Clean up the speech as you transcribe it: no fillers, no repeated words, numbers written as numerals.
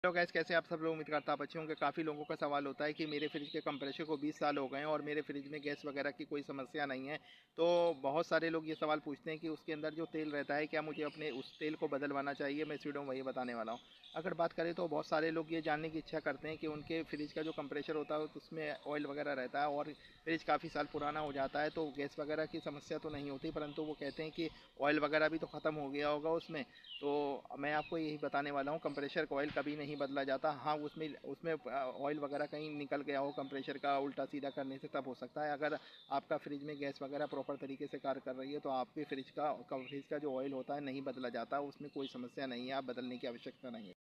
Hello guys, कैसे आप सब लोग। उम्मीद करता आप अच्छे होंगे। काफ़ी लोगों का सवाल होता है कि मेरे फ्रिज के कंप्रेसर को 20 साल हो गए हैं और मेरे फ्रिज में गैस वगैरह की कोई समस्या नहीं है। तो बहुत सारे लोग ये सवाल पूछते हैं कि उसके अंदर जो तेल रहता है, क्या मुझे अपने उस तेल को बदलवाना चाहिए। मैं इस वीडियो में वही बताने वाला हूँ। अगर बात करें तो बहुत सारे लोग ये जानने की इच्छा करते हैं कि उनके फ्रिज का जो कंप्रेसर होता है तो उसमें ऑयल वगैरह रहता है और फ्रिज काफ़ी साल पुराना हो जाता है, तो गैस वगैरह की समस्या तो नहीं होती, परंतु वो कहते हैं कि ऑयल वगैरह भी तो ख़त्म हो गया होगा उसमें। तो मैं आपको यही बताने वाला हूँ, कंप्रेसर का ऑयल कभी नहीं बदला जाता। हाँ, उसमें उसमें ऑयल वगैरह कहीं निकल गया हो कंप्रेसर का उल्टा सीधा करने से, तब हो सकता है। अगर आपका फ्रिज में गैस वगैरह प्रॉपर तरीके से कार्य कर रही है तो आपके फ्रिज का जो ऑयल होता है नहीं बदला जाता, उसमें कोई समस्या नहीं है, आप बदलने की आवश्यकता नहीं है।